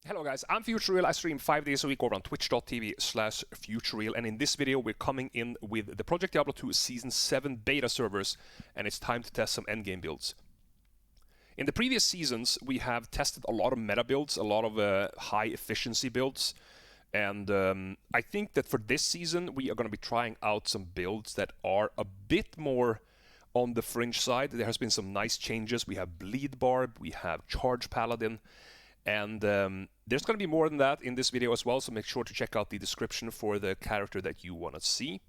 Hello guys, I'm Futureal. I stream 5 days a week over on twitch.tv/Futureal, and in this video we're coming in with the Project Diablo 2 Season 7 beta servers, and it's time to test some endgame builds. In the previous seasons we have tested a lot of meta builds, a lot of high efficiency builds, and I think that for this season we are going to be trying out some builds that are a bit more on the fringe side. There has been some nice changes. We have Bleed Barb, we have Charge Paladin, and there's going to be more than that in this video as well, so make sure to check out the description for the character that you want to see.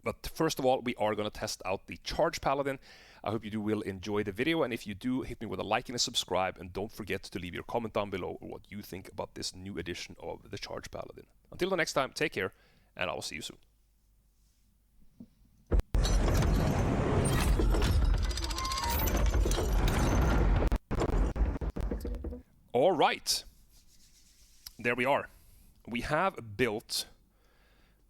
But first of all, we are going to test out the Charge Paladin. I hope you will enjoy the video, and if you do, hit me with a like and a subscribe, and don't forget to leave your comment down below what you think about this new edition of the Charge Paladin. Until the next time, take care, and I will see you soon. All right, there we are. We have built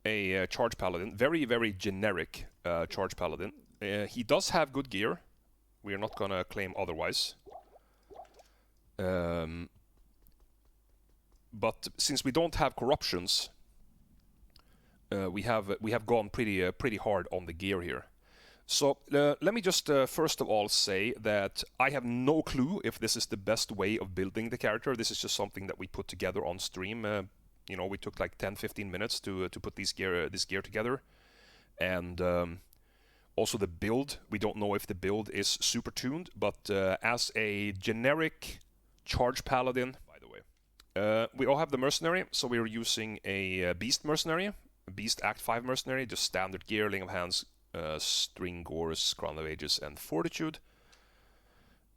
a Charge Paladin, very, very generic Charge Paladin. He does have good gear. We are not gonna claim otherwise. But since we don't have corruptions, we have gone pretty hard on the gear here. So let me just first of all say that I have no clue if this is the best way of building the character. This is just something that we put together on stream. You know, we took like 10-15 minutes to put this gear together, and also the build. We don't know if the build is super tuned, but as a generic Charge Paladin, by the way, we all have the mercenary. So we're using a Beast mercenary, a Beast Act 5 mercenary, just standard gear, Ling of Hands, String, Gores, Crown of Ages, and Fortitude.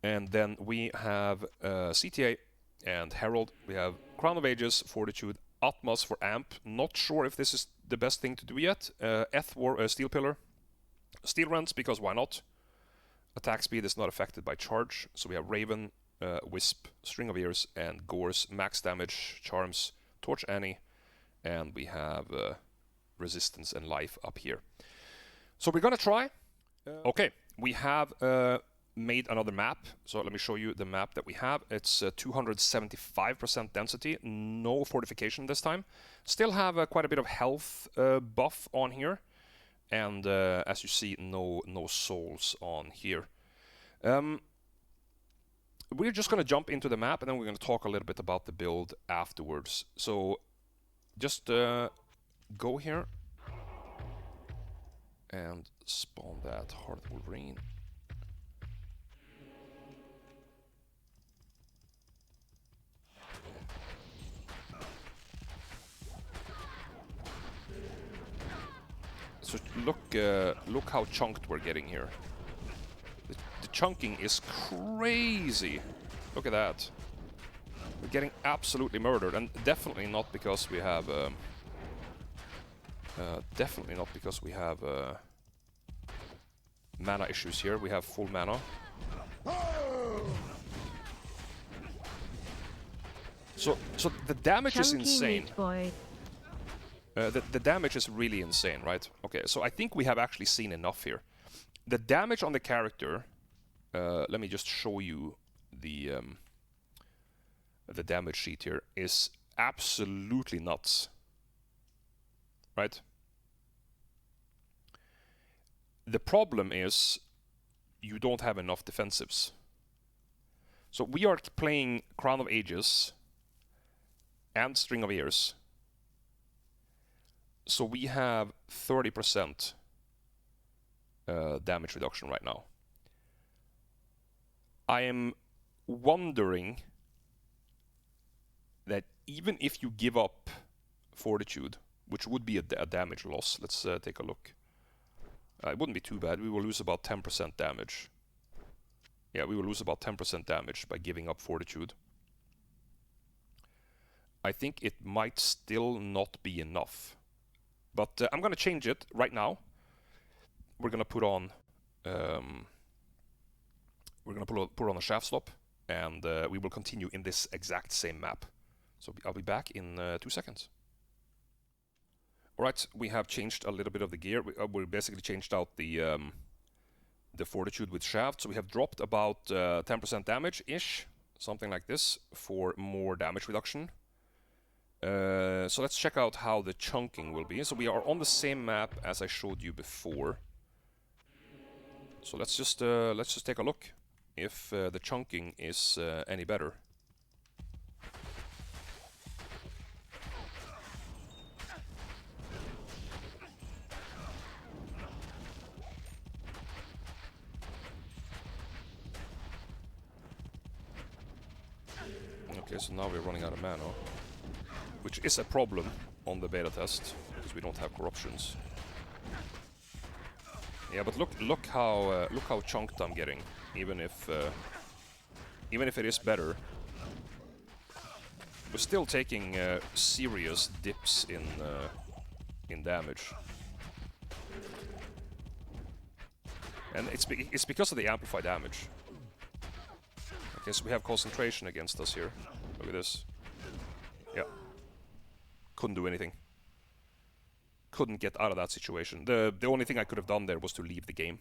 And then we have CTA and Herald. We have Crown of Ages, Fortitude, Atmos for Amp. Not sure if this is the best thing to do yet. Steel Pillar. Steel Rents, because why not? Attack speed is not affected by charge. So we have Raven, Wisp, String of Ears, and Gores. Max damage, Charms, Torch Annie. And we have Resistance and Life up here. So we're gonna try. Okay, we have made another map. So let me show you the map that we have. It's 275% density, no fortification this time. Still have quite a bit of health buff on here, and as you see, no souls on here. We're just gonna jump into the map, and then we're gonna talk a little bit about the build afterwards. So just go here and spawn that Heart Wolverine. So look how chunked we're getting here. The chunking is crazy. Look at that. We're getting absolutely murdered, and definitely not because we have mana issues here. We have full mana. So the damage is insane. The damage is really insane, right? Okay, so I think we have actually seen enough here. The damage on the character. Let me just show you the damage sheet here. Is absolutely nuts, right? The problem is you don't have enough defensives. So we are playing Crown of Ages and String of Ears. So we have 30% damage reduction right now. I am wondering that even if you give up Fortitude, which would be a damage loss, let's take a look. It wouldn't be too bad. We will lose about 10% damage. Yeah, we will lose about 10% damage by giving up Fortitude. I think it might still not be enough. But I'm going to change it right now. We're going to put on a shaft stop, and we will continue in this exact same map. So I'll be back in 2 seconds. Alright, we have changed a little bit of the gear. We basically changed out the Fortitude with shaft, so we have dropped about 10% damage-ish. something like this, for more damage reduction. So let's check out how the chunking will be. So we are on the same map as I showed you before. So let's just take a look if the chunking is any better. Okay, so now we're running out of mana, which is a problem on the beta test because we don't have corruptions. Yeah, but look how chunked I'm getting, even if it is better. We're still taking serious dips in damage, and it's because of the amplified damage. Okay, so we have concentration against us here. Look at this. Yeah, couldn't do anything. Couldn't get out of that situation. The only thing I could have done there was to leave the game.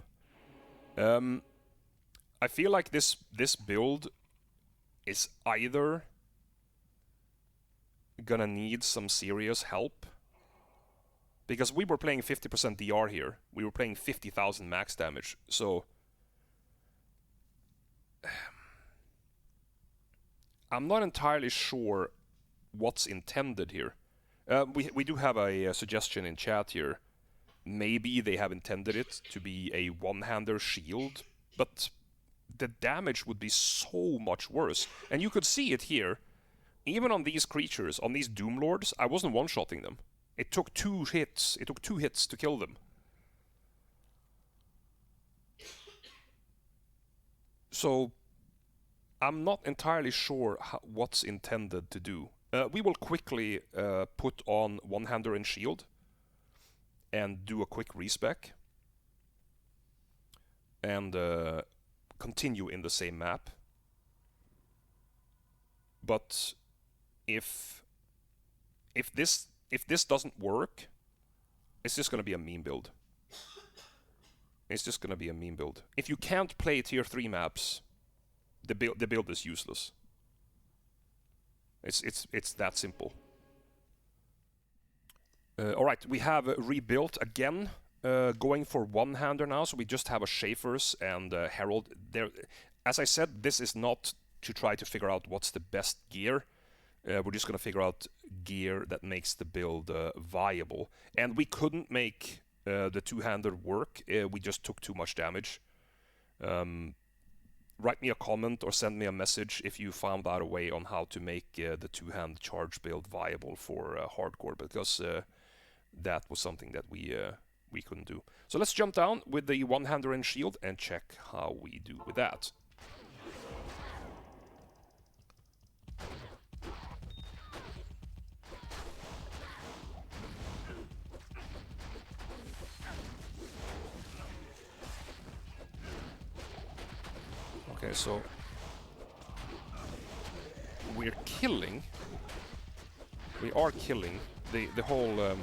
I feel like this build is either gonna need some serious help, because we were playing 50% DR here. We were playing 50,000 max damage, so I'm not entirely sure what's intended here. We do have a suggestion in chat here. Maybe they have intended it to be a one-hander shield, but the damage would be so much worse. And you could see it here. Even on these creatures, on these Doom Lords, I wasn't one-shotting them. It took 2 hits. It took 2 hits to kill them. So I'm not entirely sure what's intended to do. We will quickly put on one-hander and shield and do a quick respec and continue in the same map. But if this doesn't work, it's just going to be a meme build. It's just going to be a meme build. If you can't play tier 3 maps, the build is useless. It's that simple. Alright, we have rebuilt again, going for one-hander now, so we just have a Schaffers and Herald. There, as I said, this is not to try to figure out what's the best gear. We're just going to figure out gear that makes the build viable. And we couldn't make the two-hander work. We just took too much damage. Write me a comment or send me a message if you found out a way on how to make the two-hand charge build viable for hardcore, because that was something that we couldn't do. So let's jump down with the one-hander and shield and check how we do with that. Okay, so we're killing. We are killing the whole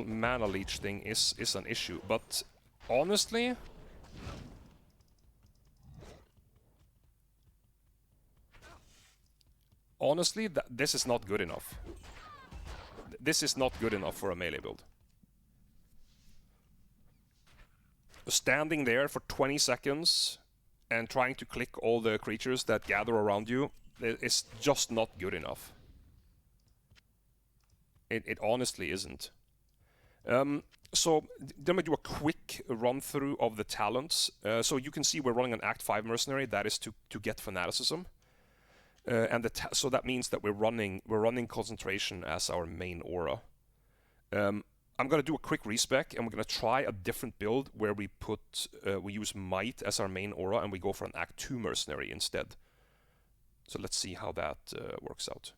mana leech thing is an issue, but honestly, this is not good enough. This is not good enough for a melee build. Standing there for 20 seconds and trying to click all the creatures that gather around you is just not good enough. It honestly isn't. So let me do a quick run through of the talents. So you can see we're running an Act 5 mercenary. That is to get fanaticism, and so that means that we're running concentration as our main aura. I'm going to do a quick respec, and we're going to try a different build where we use Might as our main aura, and we go for an Act 2 mercenary instead. So let's see how that works out.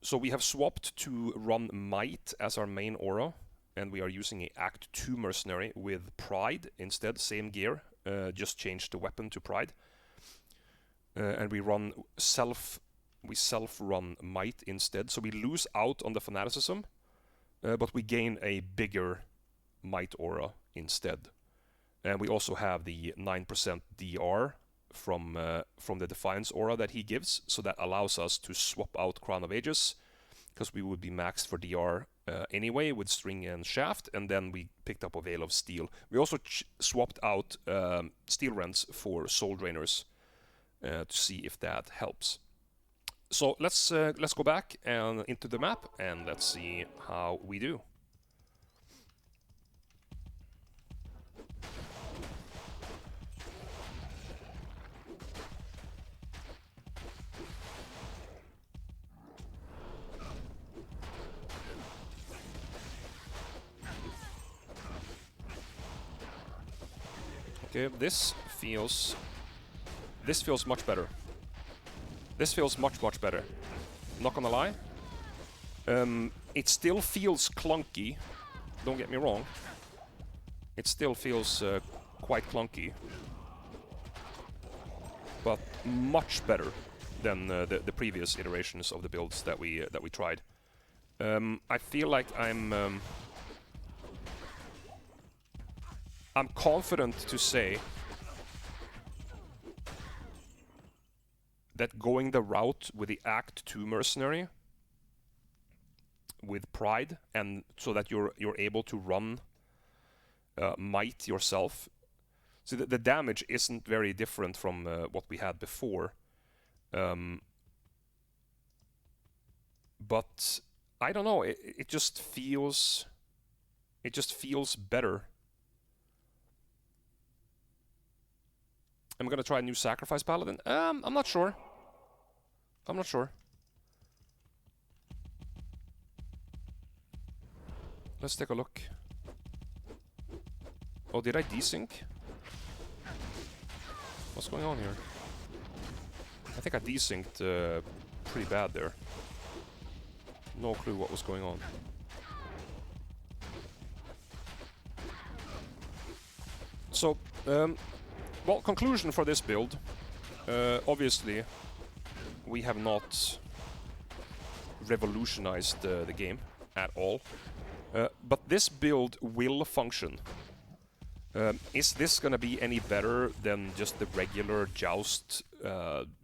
So we have swapped to run Might as our main aura, and we are using a Act 2 mercenary with Pride instead, same gear, just changed the weapon to Pride. And we self-run Might instead, so we lose out on the fanaticism. But we gain a bigger Might aura instead. And we also have the 9% DR from the Defiance aura that he gives, so that allows us to swap out Crown of Ages, because we would be maxed for DR anyway with String and Shaft, and then we picked up a Veil of Steel. We also swapped out Steel Rents for Soul Drainers to see if that helps. So let's go back and into the map, and let's see how we do. Okay, this feels much better. This feels much better. Not gonna lie. It still feels clunky. Don't get me wrong. It still feels quite clunky, but much better than the previous iterations of the builds that we tried. I feel like I'm confident to say that going the route with the Act 2 mercenary with Pride, and so that you're able to run Might yourself. So the damage isn't very different from what we had before, but I don't know. It just feels better. I'm gonna try a new Sacrifice Paladin. I'm not sure. Let's take a look. Oh, did I desync? What's going on here? I think I desynced pretty bad there. No clue what was going on. So, well, conclusion for this build. Obviously, we have not revolutionized the game at all. But this build will function. Is this gonna be any better than just the regular Joust,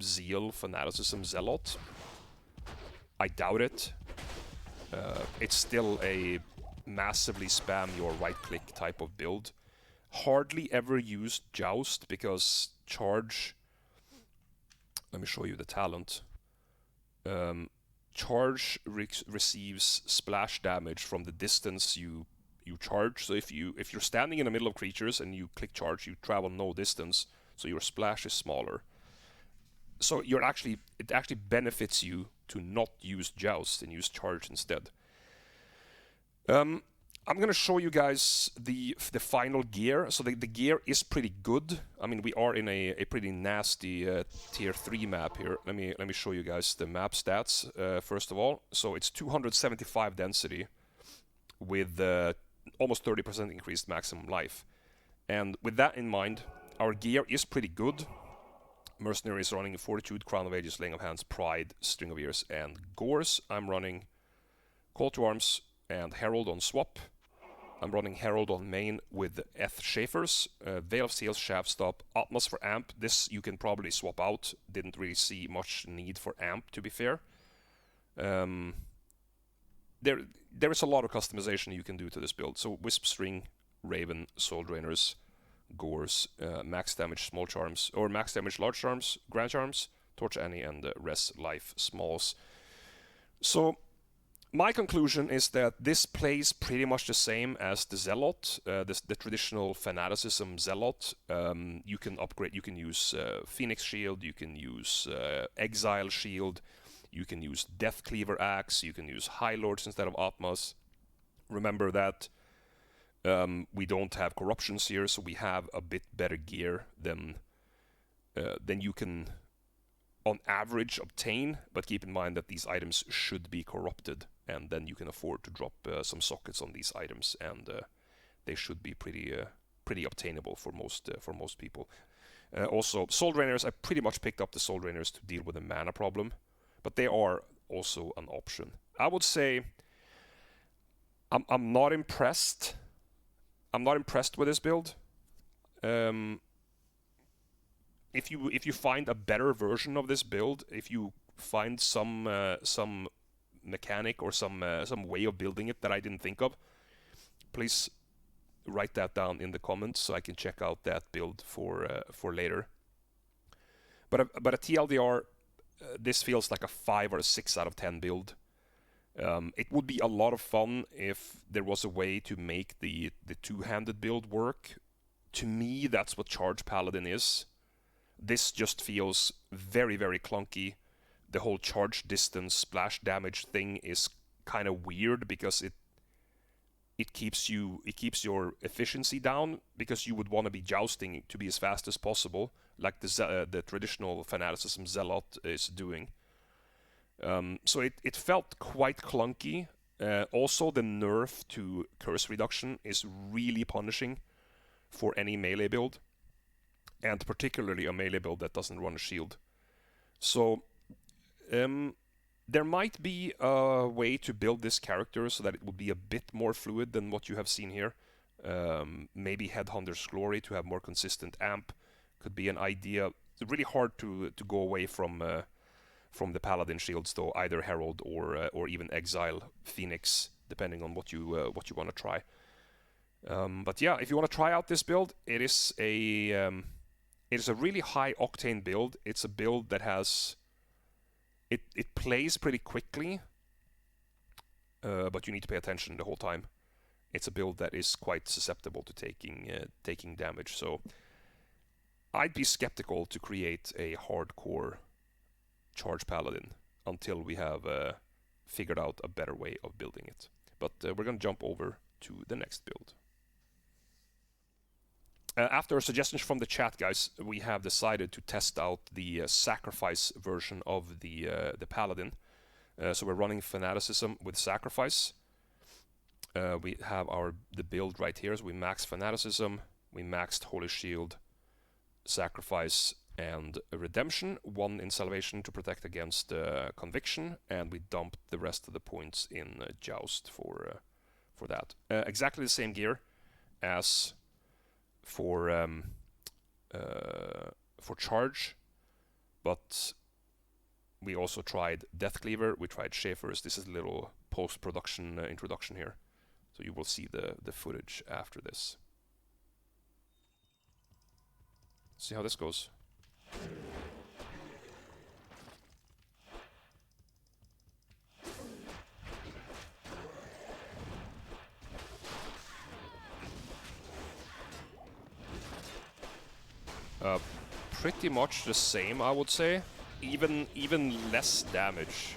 Zeal, Fanaticism, Zealot? I doubt it. It's still a massively spam your right-click type of build. Hardly ever used Joust because Charge... Let me show you the talent. Charge receives splash damage from the distance you charge. So if you're standing in the middle of creatures and you click Charge, you travel no distance, so your splash is smaller. So it actually benefits you to not use Joust and use Charge instead. I'm gonna show you guys the final gear. So the gear is pretty good. I mean, we are in a pretty nasty tier 3 map here. Let me show you guys the map stats first of all. So it's 275 density with almost 30% increased maximum life. And with that in mind, our gear is pretty good. Mercenary is running Fortitude, Crown of Ages, Laying of Hands, Pride, String of Ears, and Gores. I'm running Call to Arms and Herald on swap. I'm running Herald on main with Schaffers, Veil of Steel, Shaft Stop, Atmos for Amp. This you can probably swap out. Didn't really see much need for Amp, to be fair. There is a lot of customization you can do to this build. So Wisp String, Raven, Soul Drainers, Gores, max damage small charms, or max damage large charms, grand charms, Torch Annie, and Res Life Smalls. So my conclusion is that this plays pretty much the same as the Zealot, the traditional Fanaticism Zealot. You can upgrade, you can use Phoenix Shield, you can use Exile Shield, you can use Death Cleaver Axe, you can use High Lords instead of Atmos. Remember that we don't have corruptions here, so we have a bit better gear than you can on average obtain, but keep in mind that these items should be corrupted, and then you can afford to drop some sockets on these items, and they should be pretty obtainable for most people. Also, Soul Drainers, I pretty much picked up the Soul Drainers to deal with a mana problem, but they are also an option. I would say I'm not impressed. I'm not impressed with this build. if you find a better version of this build, if you find some mechanic or some way of building it that I didn't think of, please write that down in the comments so I can check out that build for later. But a TLDR, this feels like a 5 or a 6 out of 10 build. It would be a lot of fun if there was a way to make the two-handed build work. To me, that's what Charge Paladin is. This just feels very, very clunky. The whole charge distance splash damage thing is kind of weird because it keeps your efficiency down, because you would want to be jousting to be as fast as possible, like the traditional fanaticism zealot is doing. So it felt quite clunky. Also, the nerf to curse reduction is really punishing for any melee build, and particularly a melee build that doesn't run a shield. So there might be a way to build this character so that it would be a bit more fluid than what you have seen here. Maybe Headhunter's Glory to have more consistent amp could be an idea. It's really hard to go away from the Paladin shields, though, either Herald or even Exile Phoenix, depending on what you want to try. But yeah, if you want to try out this build, it is a really high octane build. It's a build that has it plays pretty quickly, but you need to pay attention the whole time. It's a build that is quite susceptible to taking damage. So I'd be skeptical to create a hardcore Charge Paladin until we have figured out a better way of building it. But we're going to jump over to the next build. After suggestions from the chat, guys, we have decided to test out the Sacrifice version of the Paladin. So we're running Fanaticism with Sacrifice. We have the build right here. So we maxed Fanaticism, we maxed Holy Shield, Sacrifice, and Redemption. 1 in Salvation to protect against Conviction, and we dumped the rest of the points in Joust for that. Exactly the same gear as for Charge, but we also tried Death Cleaver, we tried Schaffers. This is a little post-production introduction here, so you will see the footage after this. See how this goes. Pretty much the same, I would say. Even less damage,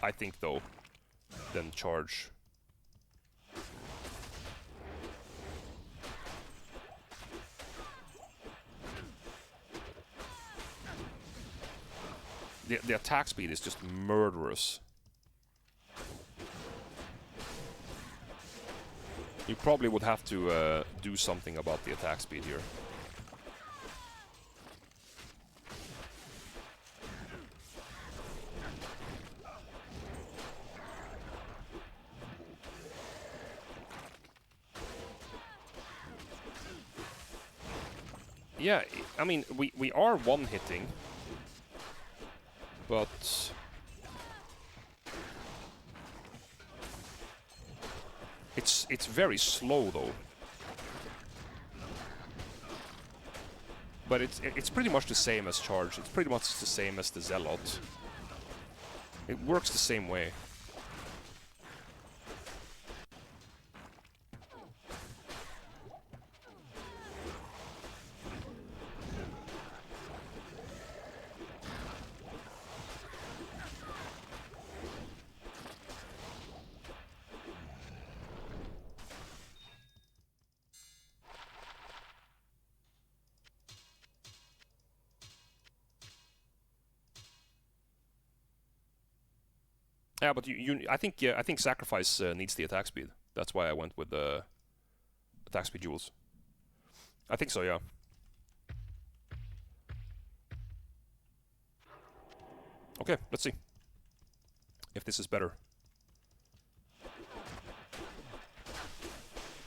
I think, though, than Charge. The attack speed is just murderous. You probably would have to do something about the attack speed here. Yeah, I mean, we are one-hitting, but it's very slow, though. But it's pretty much the same as Charge. It's pretty much the same as the Zealot. It works the same way. Yeah, but I think Sacrifice needs the attack speed. That's why I went with the attack speed jewels. I think so, yeah. Okay, let's see if this is better.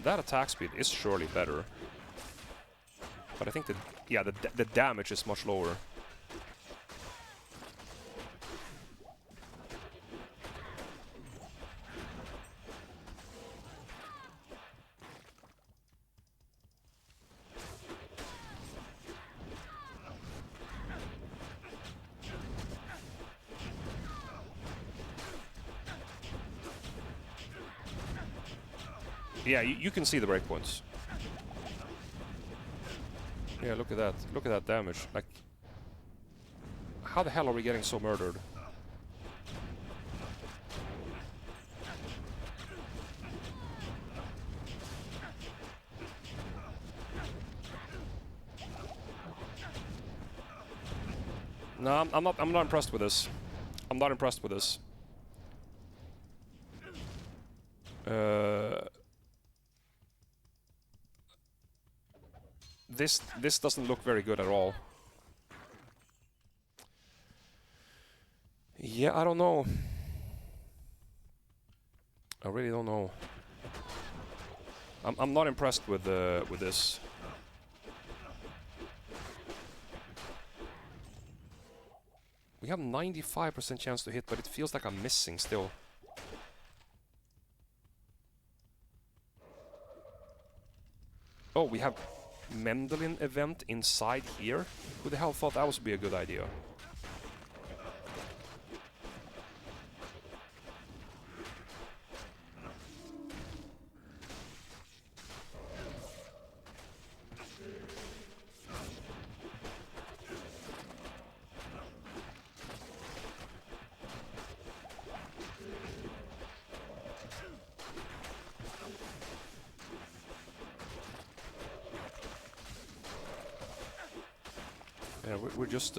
That attack speed is surely better. But I think that, yeah, the damage is much lower. Yeah, you can see the breakpoints. Yeah, look at that. Look at that damage. Like, how the hell are we getting so murdered? No, I'm not impressed with this. I'm not impressed with this. This doesn't look very good at all. Yeah, I don't know. I really don't know. I'm not impressed with this. We have 95% chance to hit, but it feels like I'm missing still. Oh, we have Mendelin event inside here? Who the hell thought that would be a good idea? Yeah, we're just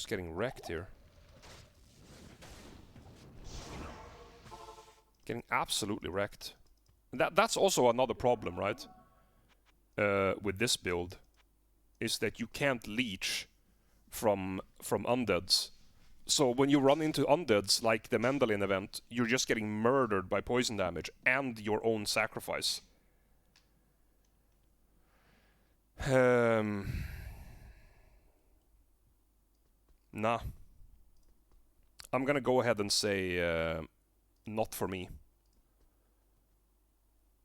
getting wrecked here. Getting absolutely wrecked. That's also another problem, right? With this build, is that you can't leech from undeads. So when you run into undeads like the Mendelin event, you're just getting murdered by poison damage and your own sacrifice. Nah. I'm gonna go ahead and say not for me.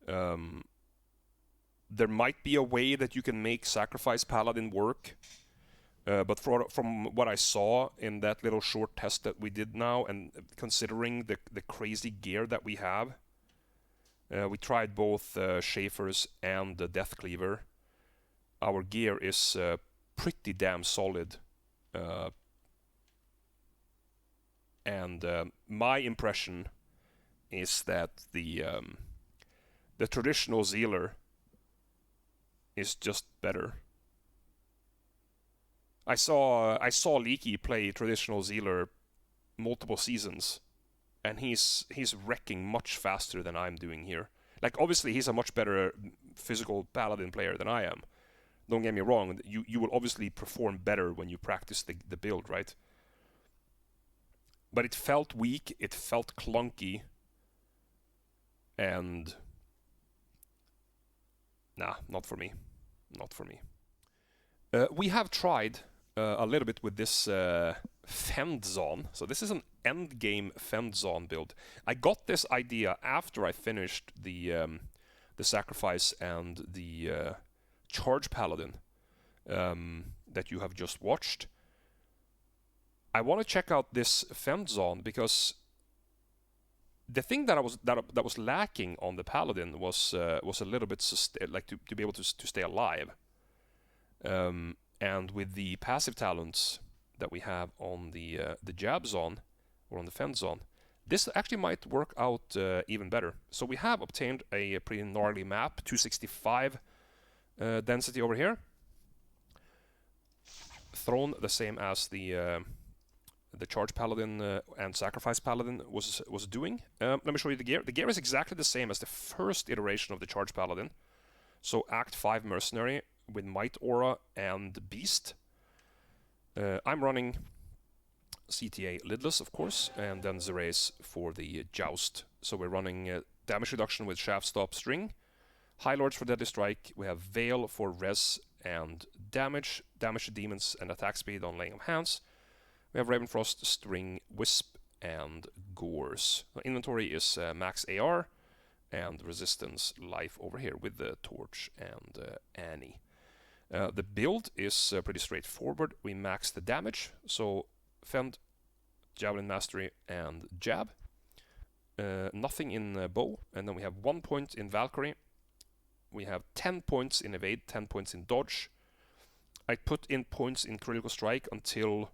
There might be a way that you can make Sacrifice Paladin work, but from what I saw in that little short test that we did now, and considering the crazy gear that we have, we tried both Schaffers and the Death Cleaver. Our gear is pretty damn solid. And my impression is that the traditional Zealer is just better. I saw Leaky play traditional Zealer multiple seasons, and he's wrecking much faster than I'm doing here. Like, obviously he's a much better physical Paladin player than I am. Don't get me wrong, you will obviously perform better when you practice the build, right? But it felt weak, it felt clunky, and nah, not for me. Not for me. We have tried a little bit with this Fend zone. So this is an endgame Fend zone build. I got this idea after I finished the sacrifice and the charge paladin that you have just watched. I want to check out this Fend zone because the thing that was lacking on the paladin was a little bit like to be able to stay alive. And with the passive talents that we have on the jab zone or on the Fend zone, this actually might work out even better. So we have obtained a pretty gnarly map, 265 density over here. Throne the same as the charge paladin and sacrifice paladin was doing. Let me show you the gear. The gear is exactly the same as the first iteration of the charge paladin. So Act 5 mercenary with might aura and beast. I'm running CTA lidless, of course, and then Xerace for the joust. So we're running damage reduction with shaft stop string, High Lords for deadly strike. We have Veil for res and damage. Damage to demons and attack speed on laying of hands. We have Ravenfrost, String, Wisp, and Gores. The inventory is max AR and resistance life over here with the Torch and Annie. The build is pretty straightforward. We max the damage, so Fend, Javelin Mastery, and Jab. Nothing in bow, and then we have 1 point in Valkyrie. We have 10 points in evade, 10 points in dodge. I put in points in critical strike until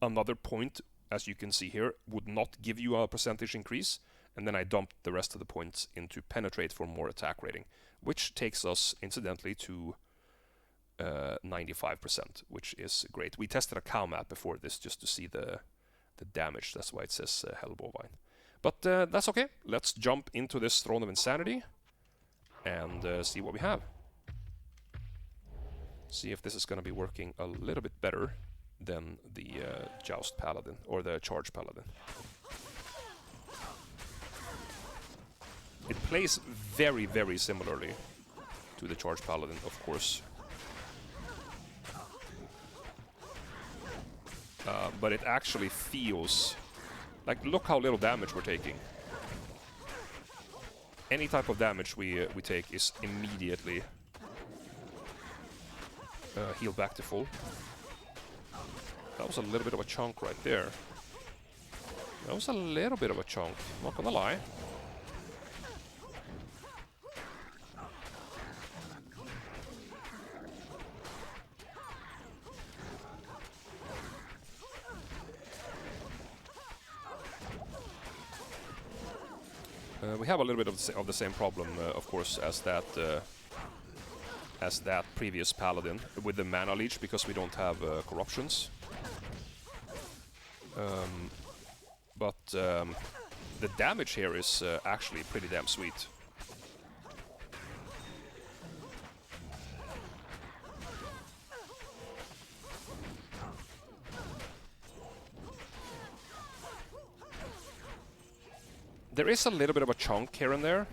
another point, as you can see here, would not give you a percentage increase, and then I dumped the rest of the points into penetrate for more attack rating, which takes us incidentally to 95%, which is great. We tested a cow map before this just to see the damage. That's why it says Hellbovine. But that's okay. Let's jump into this Throne of Insanity and see what we have. See if this is going to be working a little bit better than the Joust Paladin or the Charge Paladin. It plays very, very similarly to the Charge Paladin, of course. But it actually feels like, look how little damage we're taking. Any type of damage we take is immediately healed back to full. That was a little bit of a chunk right there. That was a little bit of a chunk, not gonna lie. We have a little bit of the same problem, of course, as that previous Paladin with the mana leech, because we don't have corruptions. But the damage here is actually pretty damn sweet. There is a little bit of a chunk here and there.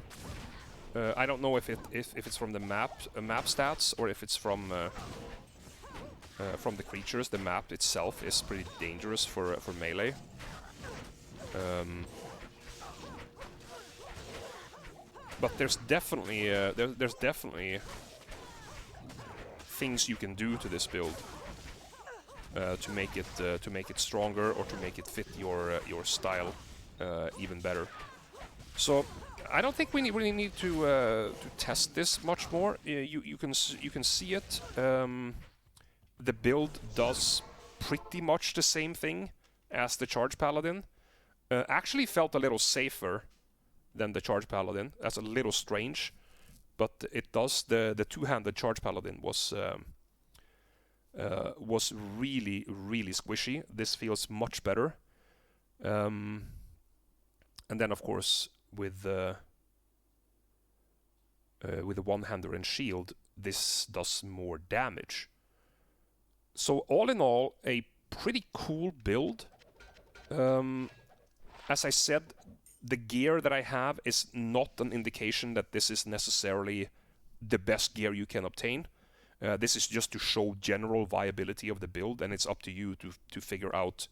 I don't know if it's from the map stats or if it's from the creatures. The map itself is pretty dangerous for melee. But there's definitely things you can do to this build to make it stronger or to make it fit your style even better. So I don't think we really need to test this much more. You can see it. The build does pretty much the same thing as the Charge Paladin. Actually felt a little safer than the Charge Paladin. That's a little strange, but it does. The two-handed Charge Paladin was really, really squishy. This feels much better. And then, of course, with the one-hander and shield, this does more damage. So all in all, a pretty cool build. As I said, the gear that I have is not an indication that this is necessarily the best gear you can obtain. This is just to show general viability of the build, and it's up to you to figure out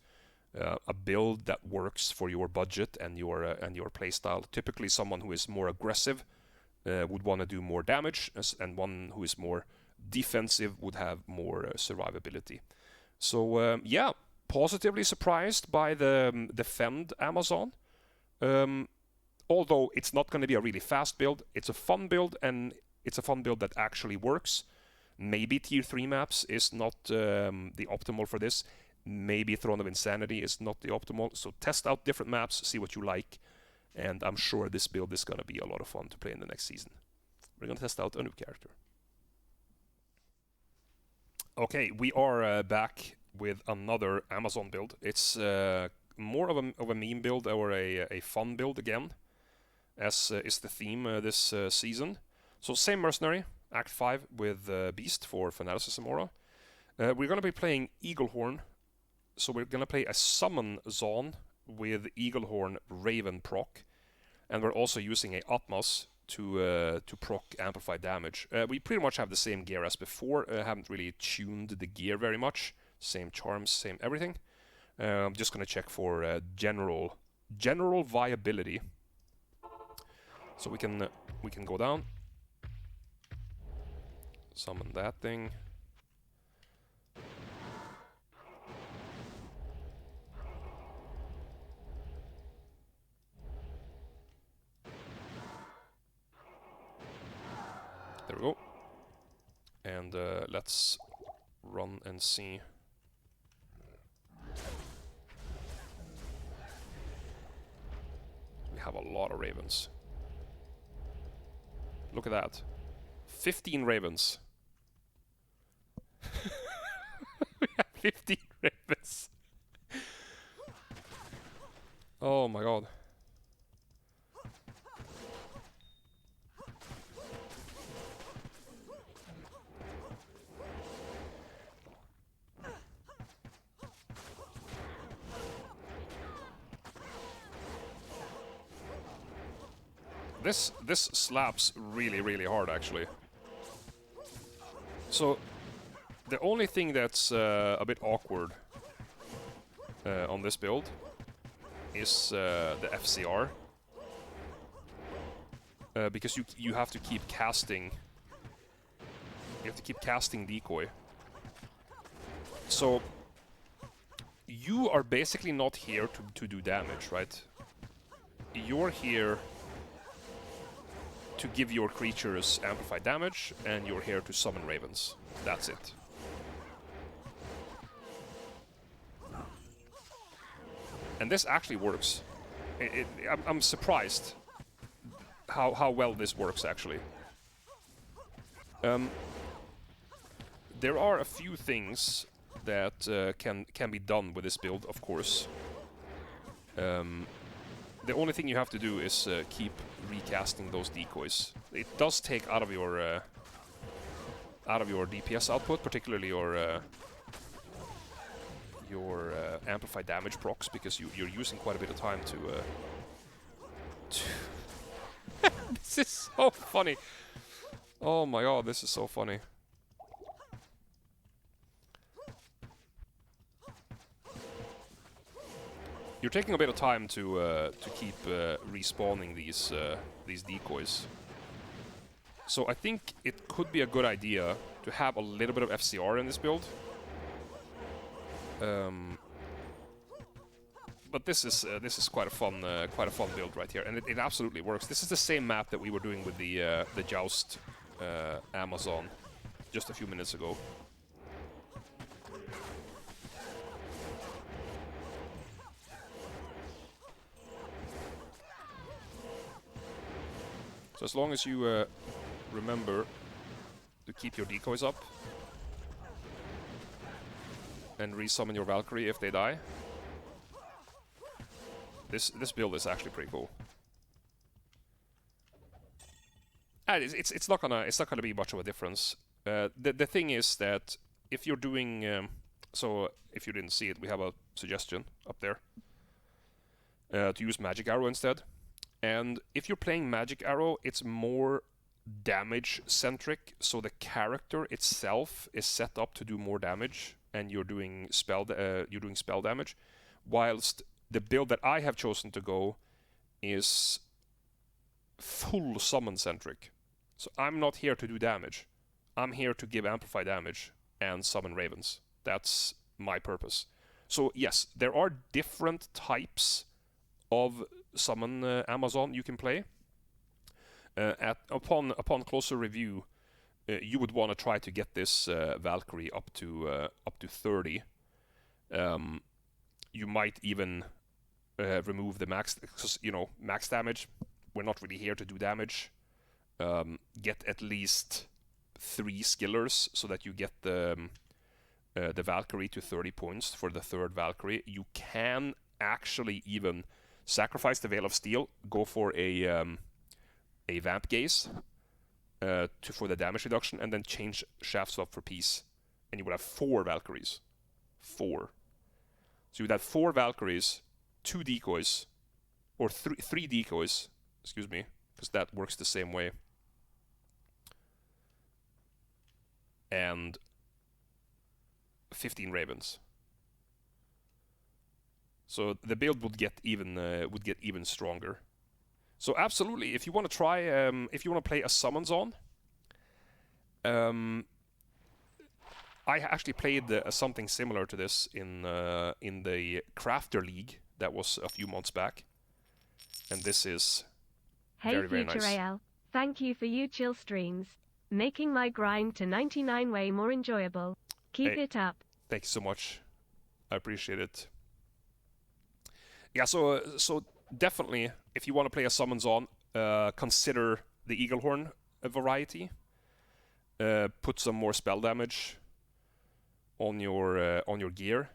a build that works for your budget and your playstyle. Typically, someone who is more aggressive would want to do more damage, and one who is more defensive would have more survivability. So yeah, positively surprised by the Fend Amazon. Although it's not going to be a really fast build, it's a fun build, and it's a fun build that actually works. Maybe tier 3 maps is not the optimal for this. Maybe Throne of Insanity is not the optimal. So test out different maps, see what you like, and I'm sure this build is going to be a lot of fun to play in the next season. We're going to test out a new character. Okay, we are back with another Amazon build. It's more of a meme build or a fun build again, as is the theme this season. So same mercenary, Act 5 with Beast for Fanaticism Aura. We're going to be playing Eaglehorn. So we're going to play a Summon Zon with Eaglehorn Raven proc. And we're also using a Atmos to proc amplify damage. We pretty much have the same gear as before. Haven't really tuned the gear very much. Same charms, same everything. I'm just gonna check for general viability. So we can go down, summon that thing. There we go. And let's run and see. We have a lot of ravens. Look at that. 15 ravens. We have 15 ravens. Oh my god. This slaps really hard, actually. So the only thing that's a bit awkward on this build is the FCR, because you have to keep casting. You have to keep casting decoy. So you are basically not here to do damage, right? You're here to give your creatures amplified damage, and you're here to summon ravens. That's it. And this actually works. I'm surprised how well this works, actually. There are a few things that can be done with this build, of course. The only thing you have to do is keep recasting those decoys. It does take out of your DPS output, particularly your amplified damage procs, because you're using quite a bit of time to This is so funny. Oh my god, this is so funny. You're taking a bit of time to keep respawning these decoys. So I think it could be a good idea to have a little bit of FCR in this build. But this is quite a fun build right here, and it absolutely works. This is the same map that we were doing with the Joust Amazon just a few minutes ago. So as long as you remember to keep your decoys up and resummon your Valkyrie if they die, this build is actually pretty cool. And it's not gonna be much of a difference. The thing is that if you're doing so if you didn't see it, we have a suggestion up there to use Magic Arrow instead. And if you're playing Magic Arrow, it's more damage-centric, so the character itself is set up to do more damage, and you're doing spell damage, whilst the build that I have chosen to go is full summon-centric. So I'm not here to do damage. I'm here to give amplify damage and summon ravens. That's my purpose. So yes, there are different types of summon Amazon you can play. Upon closer review, you would want to try to get this Valkyrie up to 30. You might even remove the max, because max damage. We're not really here to do damage. Get at least 3 skillers so that you get the Valkyrie to 30 points for the third Valkyrie. You can actually even sacrifice the Veil of Steel, go for a Vamp Gaze for the damage reduction, and then change Shaft Swap for Peace. And you would have 4 Valkyries. 4. So you would have 4 Valkyries, 2 decoys, or 3 decoys, excuse me, because that works the same way. And 15 ravens. So the build would get even stronger. So absolutely, if you want to try, if you want to play a summons on, I actually played something similar to this in the Crafter League that was a few months back, and this is very nice. Futureal, thank you for you chill streams, making my grind to 99 way more enjoyable. Keep it up. Thank you so much. I appreciate it. Yeah, so definitely, if you want to play a summons on, consider the Eaglehorn variety. Put some more spell damage on your gear,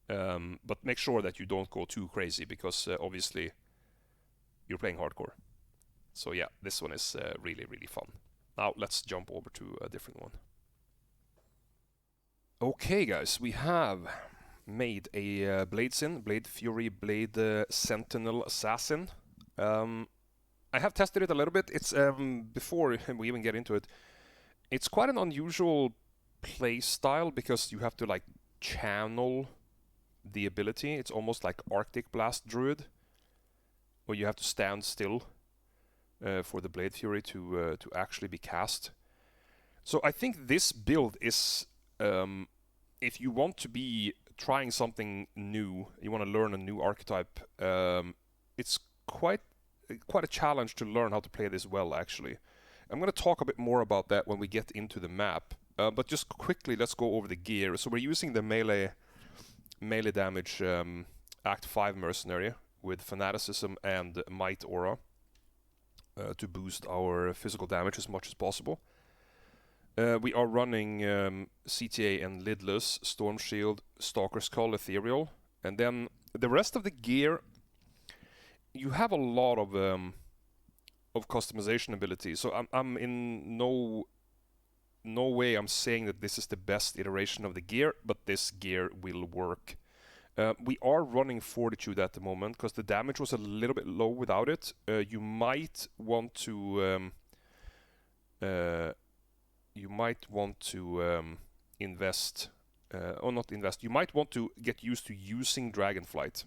but make sure that you don't go too crazy, because obviously you're playing hardcore. So yeah, this one is really fun. Now let's jump over to a different one. Okay guys, we have made a Blade Fury Blade Sentinel Assassin. I have tested it a little bit. It's before we even get into it, it's quite an unusual play style, because you have to like channel the ability. It's almost like Arctic Blast Druid, where you have to stand still for the Blade Fury to actually be cast. So I think this build is, if you want to be trying something new, you want to learn a new archetype, it's quite a challenge to learn how to play this well, actually. I'm going to talk a bit more about that when we get into the map, but just quickly, let's go over the gear. So we're using the melee damage Act 5 Mercenary with Fanaticism and Might Aura to boost our physical damage as much as possible. We are running CTA and Lidless, Storm Shield, Stalker Skull, Ethereal, and then the rest of the gear, you have a lot of customization ability. So I'm in no way I'm saying that this is the best iteration of the gear, but this gear will work. We are running Fortitude at the moment because the damage was a little bit low without it. You might want to invest, or not invest. You might want to get used to using Dragonflight.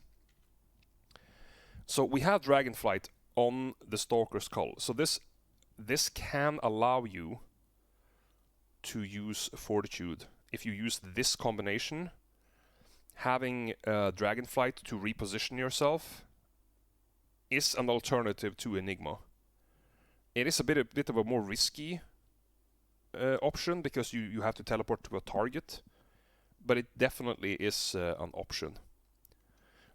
So we have Dragonflight on the Stalker Skull. So this can allow you to use Fortitude. If you use this combination, having Dragonflight to reposition yourself is an alternative to Enigma. It is a bit of a more risky option, because you have to teleport to a target, but it definitely is an option.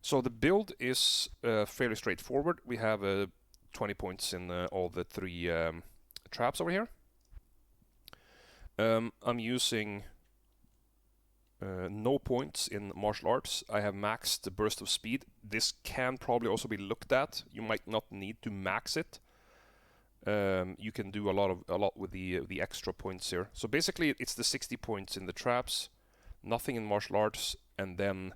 So the build is fairly straightforward. We have 20 points in all the 3 traps over here. I'm using no points in martial arts. I have maxed the burst of speed. This can probably also be looked at. You might not need to max it. You can do a lot with the extra points here. So basically, it's the 60 points in the traps, nothing in martial arts, and then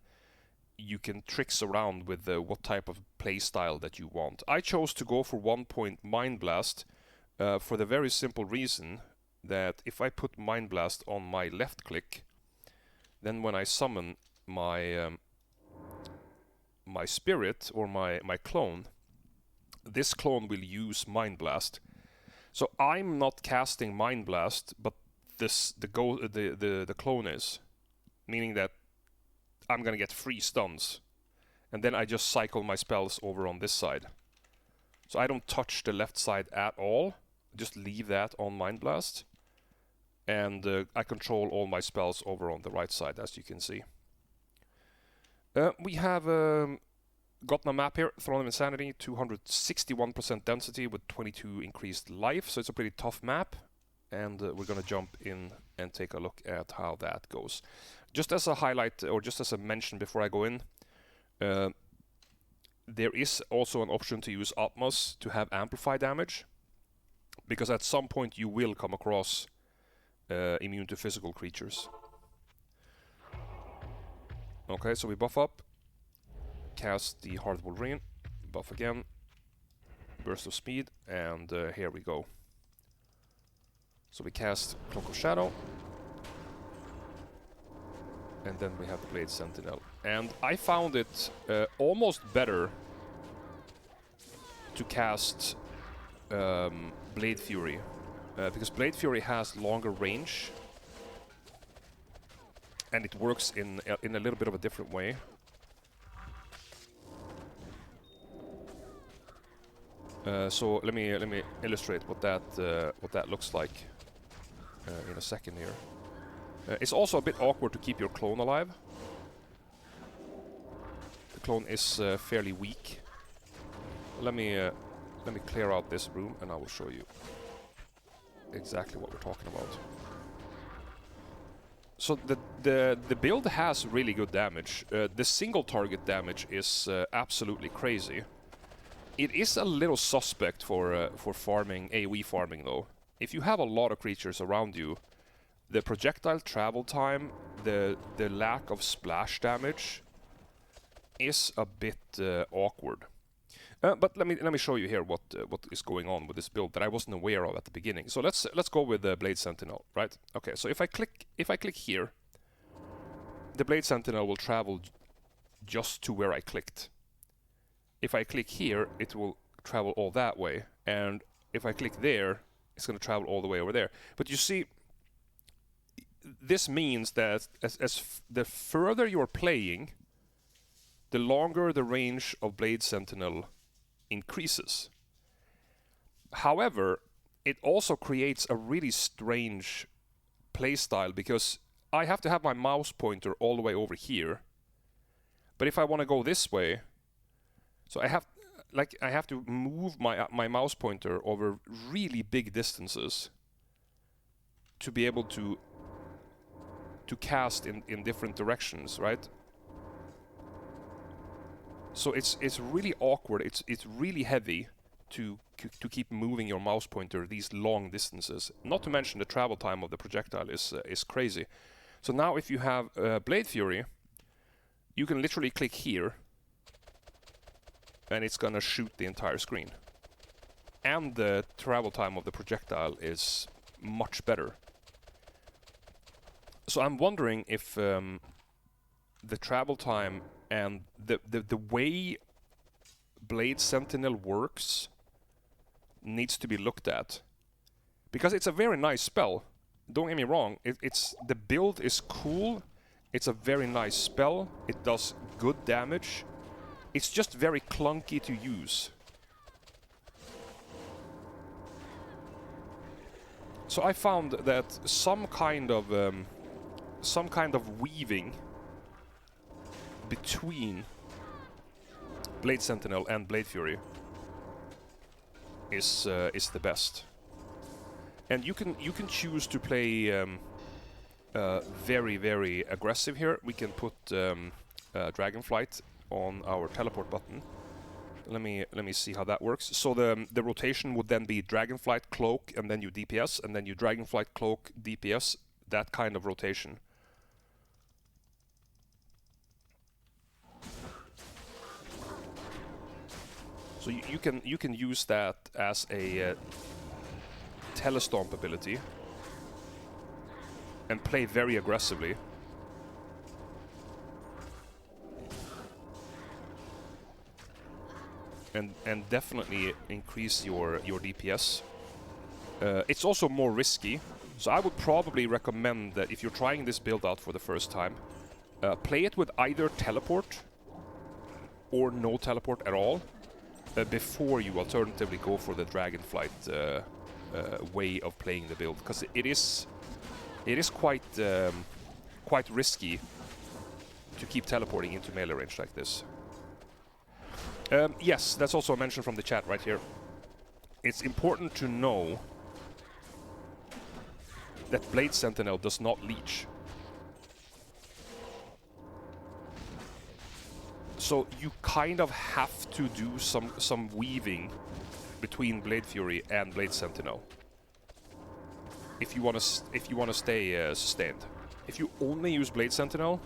you can tricks around with what type of play style that you want. I chose to go for 1 point Mind Blast for the very simple reason that if I put Mind Blast on my left click, then when I summon my my spirit or my clone, this clone will use Mind Blast. So I'm not casting Mind Blast, but the clone is, meaning that I'm gonna get 3 stuns, and then I just cycle my spells over on this side. So I don't touch the left side at all. Just leave that on Mind Blast, and I control all my spells over on the right side, as you can see. We have got my map here, Throne of Insanity, 261% density with 22 increased life, so it's a pretty tough map, and we're gonna jump in and take a look at how that goes. Just as a highlight, or just as a mention before I go in, there is also an option to use Atmos to have amplify damage, because at some point you will come across immune to physical creatures. Okay, so we buff up, cast the Heartful Ring, buff again, burst of speed, and here we go. So we cast Cloak of Shadow, and then we have the Blade Sentinel. And I found it almost better to cast Blade Fury, because Blade Fury has longer range, and it works in a little bit of a different way. So let me illustrate what that looks like in a second here. It's also a bit awkward to keep your clone alive. The clone is fairly weak. Let me clear out this room, and I will show you exactly what we're talking about. So the build has really good damage. The single target damage is absolutely crazy. It is a little suspect for farming, AoE farming though. If you have a lot of creatures around you, the projectile travel time, the lack of splash damage is a bit awkward. But let me show you here what is going on with this build that I wasn't aware of at the beginning. So let's go with the Blade Sentinel, right? Okay, so if I click here, the Blade Sentinel will travel just to where I clicked. If I click here, it will travel all that way, and if I click there, it's going to travel all the way over there. But you see, this means that as the further you're playing, the longer the range of Blade Sentinel increases. However, it also creates a really strange playstyle, because I have to have my mouse pointer all the way over here, but if I want to go this way, so I have to move my mouse pointer over really big distances to be able to cast in different directions, right? So it's really awkward. It's really heavy to keep moving your mouse pointer these long distances. Not to mention the travel time of the projectile is crazy. So now if you have Blade Fury, you can literally click here, and it's gonna shoot the entire screen. And the travel time of the projectile is much better. So I'm wondering if the travel time and the way Blade Sentinel works needs to be looked at. Because it's a very nice spell. Don't get me wrong, the build is cool, it's a very nice spell, it does good damage. It's just very clunky to use. So I found that some kind of weaving between Blade Sentinel and Blade Fury is the best. And you can choose to play very, very aggressive here. We can put Dragonflight on our teleport button. Let me see how that works. So the rotation would then be Dragonflight, Cloak, and then you DPS, and then you Dragonflight, Cloak, DPS, that kind of rotation. So you can use that as a telestomp ability and play very aggressively. And definitely increase your DPS. It's also more risky, so I would probably recommend that if you're trying this build out for the first time, play it with either teleport or no teleport at all, before you alternatively go for the Dragonflight way of playing the build, because it is quite risky to keep teleporting into melee range like this. Yes, that's also a mention from the chat right here. It's important to know that Blade Sentinel does not leech. So you kind of have to do some weaving between Blade Fury and Blade Sentinel if you want to stay sustained. If you only use Blade Sentinel,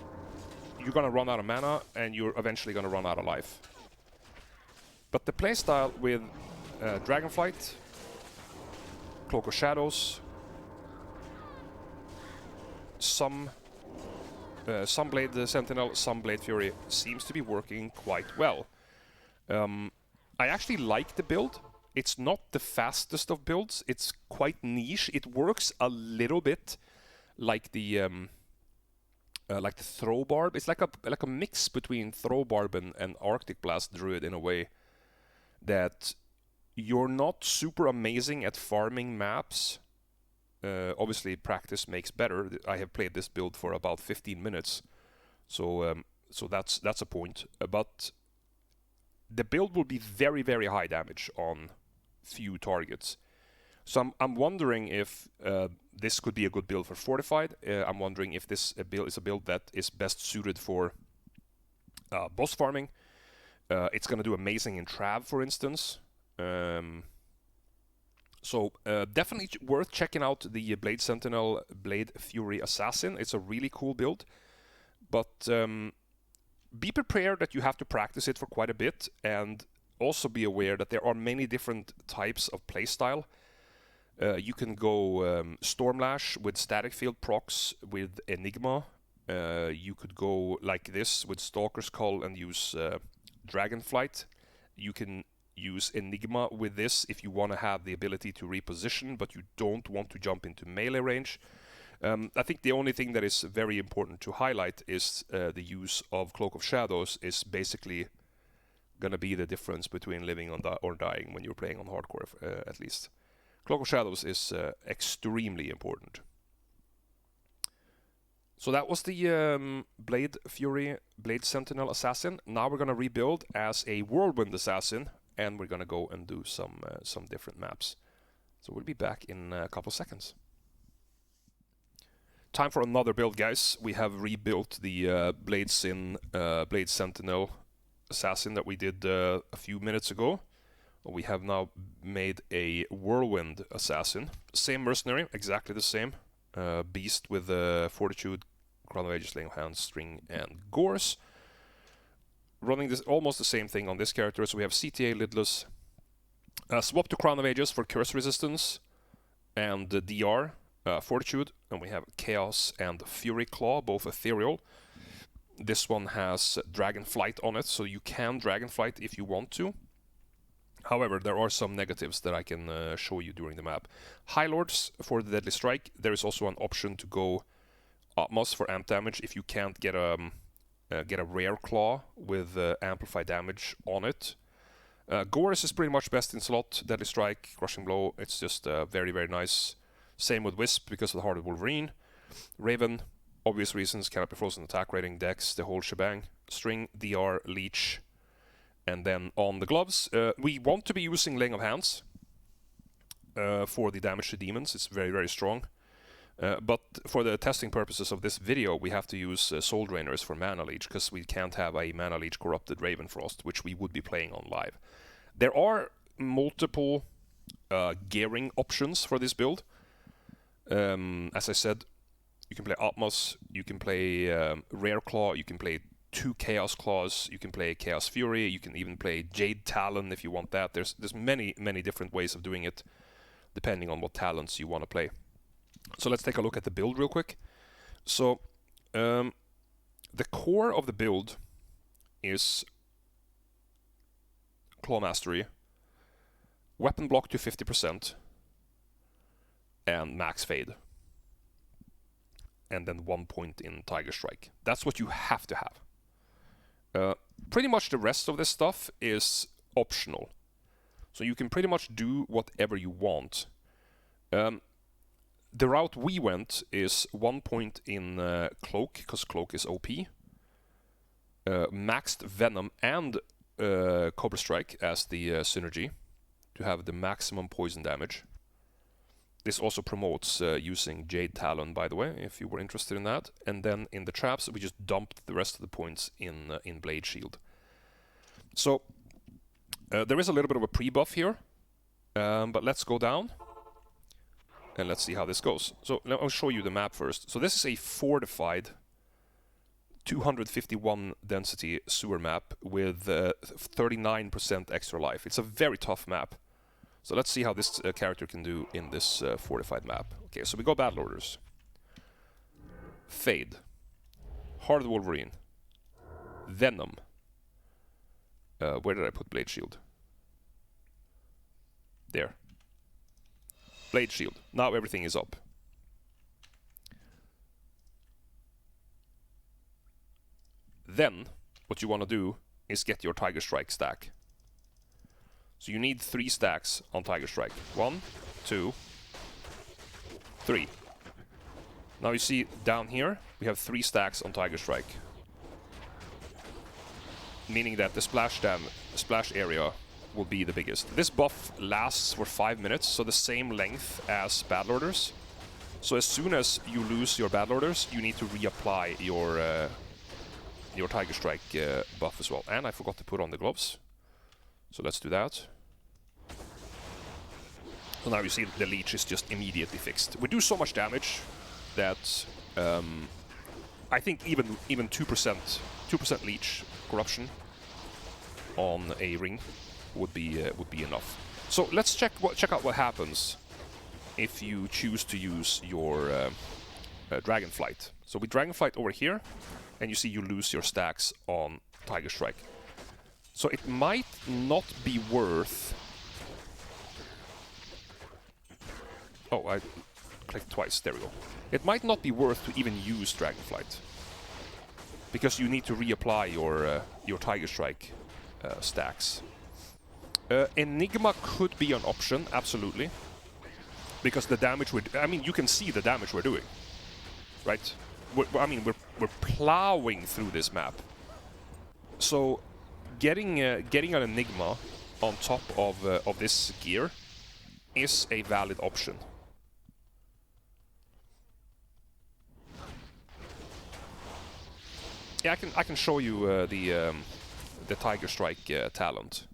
you're gonna run out of mana and you're eventually gonna run out of life. But the playstyle with Dragonflight, Cloak of Shadows, some Blade Sentinel, some Blade Fury seems to be working quite well. I actually like the build. It's not the fastest of builds. It's quite niche. It works a little bit like the Throw Barb. It's like a mix between Throw Barb and Arctic Blast Druid in a way that you're not super amazing at farming maps. Obviously, practice makes better. I have played this build for about 15 minutes, so that's a point. But the build will be very, very high damage on few targets. So I'm wondering if this could be a good build for Fortified. I'm wondering if this build is a build that is best suited for boss farming. It's going to do amazing in Trav, for instance. So definitely worth checking out the Blade Sentinel Blade Fury Assassin. It's a really cool build. But be prepared that you have to practice it for quite a bit, and also be aware that there are many different types of playstyle. You can go Stormlash with Static Field procs with Enigma. You could go like this with Stalker's Call and use Dragonflight. You can use Enigma with this if you want to have the ability to reposition, but you don't want to jump into melee range. I think the only thing that is very important to highlight is the use of Cloak of Shadows is basically going to be the difference between living or dying when you're playing on hardcore, at least. Cloak of Shadows is extremely important. So that was the Blade Fury, Blade Sentinel Assassin. Now we're going to rebuild as a Whirlwind Assassin, and we're going to go and do some different maps. So we'll be back in a couple seconds. Time for another build, guys. We have rebuilt the Blade Sentinel Assassin that we did a few minutes ago. We have now made a Whirlwind Assassin. Same mercenary, exactly the same. Beast with Fortitude, Crown of Ages, Slaying of Hands, String, and Gores. Running this almost the same thing on this character. So we have CTA Lidless. Swap to Crown of Ages for Curse Resistance and DR. Fortitude, and we have Chaos and Fury Claw, both ethereal. This one has Dragonflight on it, so you can Dragonflight if you want to. However, there are some negatives that I can show you during the map. High Lords for the Deadly Strike. There is also an option to go Atmos for amp damage if you can't get a rare claw with amplify damage on it. Gores is pretty much best in slot. Deadly Strike, Crushing Blow, it's just very, very nice. Same with Wisp because of the Heart of Wolverine. Raven, obvious reasons, cannot be frozen, attack rating, dex, the whole shebang. String, DR, Leech. And then on the gloves, we want to be using Laying of Hands for the damage to demons. It's very, very strong. But for the testing purposes of this video, we have to use Soul Drainers for Mana Leech because we can't have a Mana Leech Corrupted Ravenfrost, which we would be playing on live. There are multiple gearing options for this build. As I said, you can play Atmos, you can play Rare Claw, you can play 2 Chaos Claws, you can play Chaos Fury, you can even play Jade Talon if you want that. There's many, many different ways of doing it, depending on what talents you want to play. So let's take a look at the build real quick. So, the core of the build is Claw Mastery, Weapon Block to 50%, and max fade. And then 1 point in Tiger Strike. That's what you have to have. Pretty much the rest of this stuff is optional. So you can pretty much do whatever you want. The route we went is 1 point in Cloak, because Cloak is OP. Maxed Venom and Cobra Strike as the synergy to have the maximum poison damage. This also promotes using Jade Talon, by the way, if you were interested in that. And then in the traps, we just dumped the rest of the points in Blade Shield. So there is a little bit of a pre-buff here, but let's go down and let's see how this goes. So I'll show you the map first. So this is a fortified 251 density sewer map with 39% extra life. It's a very tough map. So let's see how this character can do in this fortified map. Okay, so we got battle orders. Fade. Heart of the Wolverine. Venom. Where did I put Blade Shield? There. Blade Shield. Now everything is up. Then, what you want to do is get your Tiger Strike stack. So you need 3 stacks on Tiger Strike. 1, 2, 3. Now you see down here, we have 3 stacks on Tiger Strike. Meaning that the splash area will be the biggest. This buff lasts for 5 minutes, so the same length as battle orders. So as soon as you lose your battle orders, you need to reapply your Tiger Strike buff as well. And I forgot to put on the gloves. So let's do that. So now you see the leech is just immediately fixed. We do so much damage that I think even 2% leech corruption on a ring would be enough. So let's check out what happens if you choose to use your Dragonflight. So we Dragonflight over here, and you see you lose your stacks on Tiger Strike. So it might not be worth... Oh, I clicked twice. There we go. It might not be worth to even use Dragonflight, because you need to reapply your Tiger Strike stacks. Enigma could be an option, absolutely, because the damage I mean, you can see the damage we're doing, right? We're plowing through this map. So getting an Enigma on top of this gear is a valid option. Yeah, I can show you the Tiger Strike talent.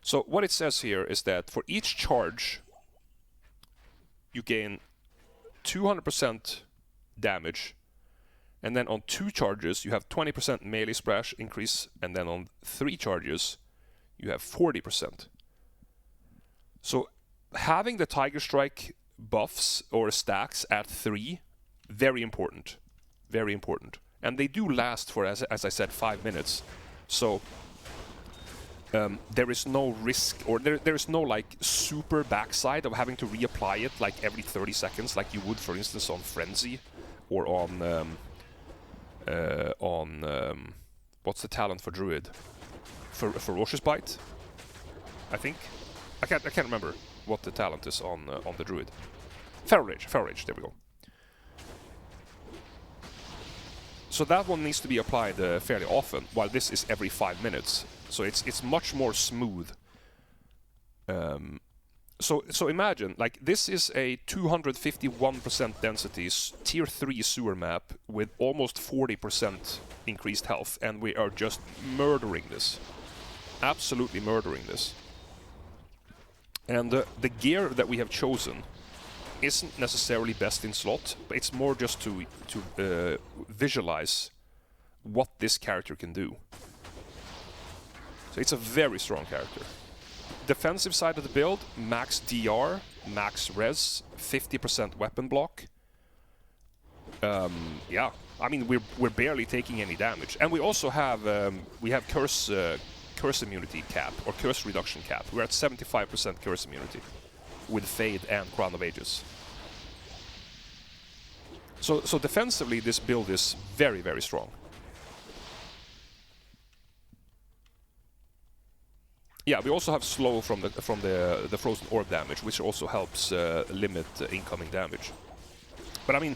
So what it says here is that for each charge, you gain 200% damage, and then on 2 charges you have 20% melee splash increase, and then on 3 charges you have 40%. So having the Tiger Strike buffs or stacks at 3, very important, very important. And they do last for, as I said, 5 minutes. So there is no risk, or there is no like super backside of having to reapply it like every 30 seconds, like you would, for instance, on Frenzy or on what's the talent for Druid? For Ferocious Bite, I think. I can't remember what the talent is on the Druid. Feral Rage. There we go. So that one needs to be applied fairly often, while this is every 5 minutes. So it's much more smooth. So imagine, like, this is a 251% density tier 3 sewer map with almost 40% increased health, and we are just murdering this. Absolutely murdering this. And the gear that we have chosen isn't necessarily best in slot, but it's more just to visualize what this character can do. So it's a very strong character. Defensive side of the build, max DR, max res, 50% weapon block. Yeah, I mean we're barely taking any damage, and we also have curse immunity cap, or curse reduction cap. We're at 75% curse immunity with Fade and Crown of Ages. So defensively, this build is very, very strong. Yeah, we also have slow from the frozen orb damage, which also helps limit incoming damage. But I mean,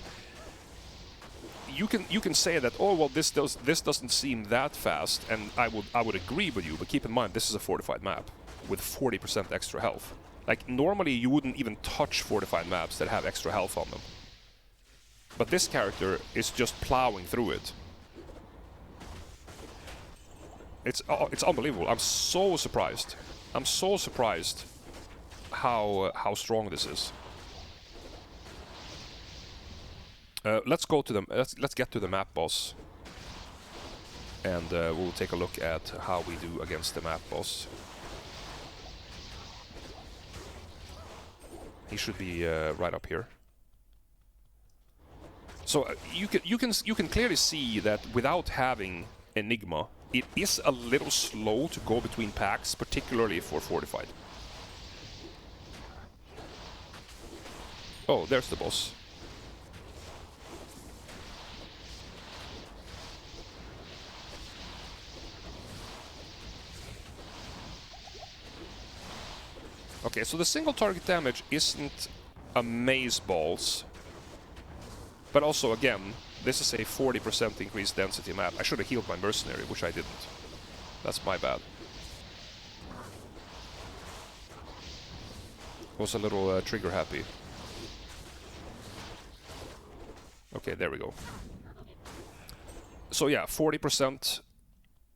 you can say that, oh well, this doesn't seem that fast, and I would agree with you. But keep in mind, this is a fortified map with 40% extra health. Like normally, you wouldn't even touch fortified maps that have extra health on them. But this character is just plowing through it. It's unbelievable. I'm so surprised. I'm so surprised how strong this is. Let's go to them. Let's get to the map boss, and we'll take a look at how we do against the map boss. He should be right up here. So you can clearly see that without having Enigma, it is a little slow to go between packs, particularly for Fortified. Oh, there's the boss. Okay, so the single target damage isn't amazeballs. But also, again, this is a 40% increased density map. I should have healed my mercenary, which I didn't. That's my bad. Was a little trigger happy. Okay, there we go. So yeah, 40%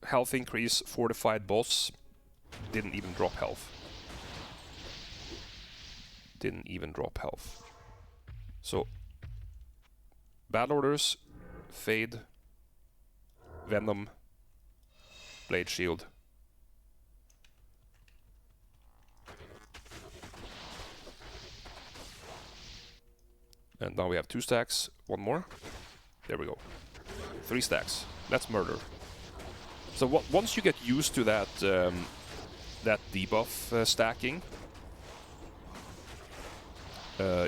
health increase, fortified boss. Didn't even drop health. Didn't even drop health. So, Battle Orders, Fade, Venom, Blade Shield. And now we have 2 stacks, 1 more. There we go. 3 stacks. That's murder. So once you get used to that that debuff stacking,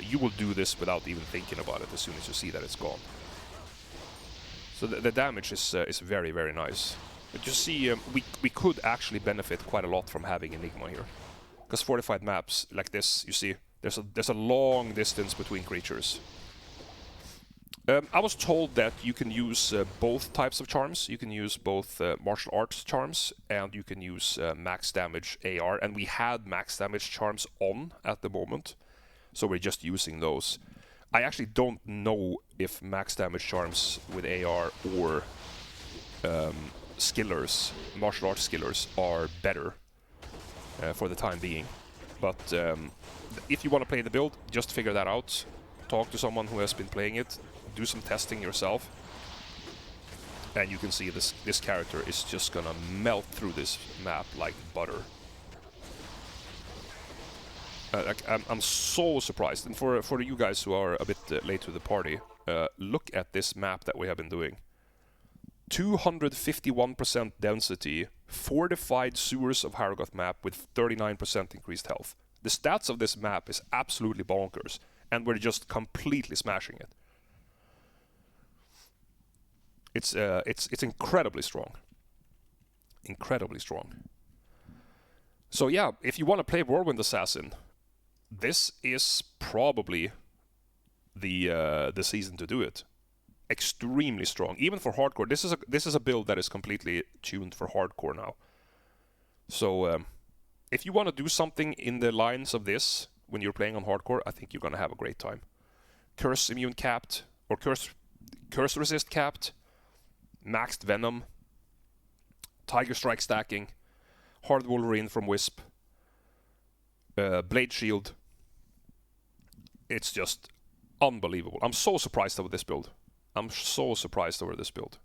you will do this without even thinking about it as soon as you see that it's gone. So the damage is very, very nice. But you see, we could actually benefit quite a lot from having Enigma here. Because fortified maps like this, you see, there's a long distance between creatures. I was told that you can use both types of charms. You can use both martial arts charms and you can use max damage AR. And we had max damage charms on at the moment. So we're just using those. I actually don't know if max damage charms with AR or skillers, martial arts skillers, are better for the time being. But if you want to play the build, just figure that out. Talk to someone who has been playing it. Do some testing yourself. And you can see this character is just gonna melt through this map like butter. I'm so surprised, and for you guys who are a bit late to the party, look at this map that we have been doing. 251% density, fortified sewers of Haragoth map with 39% increased health. The stats of this map is absolutely bonkers, and we're just completely smashing it. It's incredibly strong. Incredibly strong. So yeah, if you want to play Whirlwind Assassin, this is probably the season to do it. Extremely strong, even for hardcore. This is a build that is completely tuned for hardcore now. So if you want to do something in the lines of this when you're playing on hardcore, I think you're gonna have a great time. Curse immune capped or curse resist capped, maxed venom, tiger strike stacking, hard Wolverine from Wisp, blade shield. It's just unbelievable. I'm so surprised over this build. I'm so surprised over this build.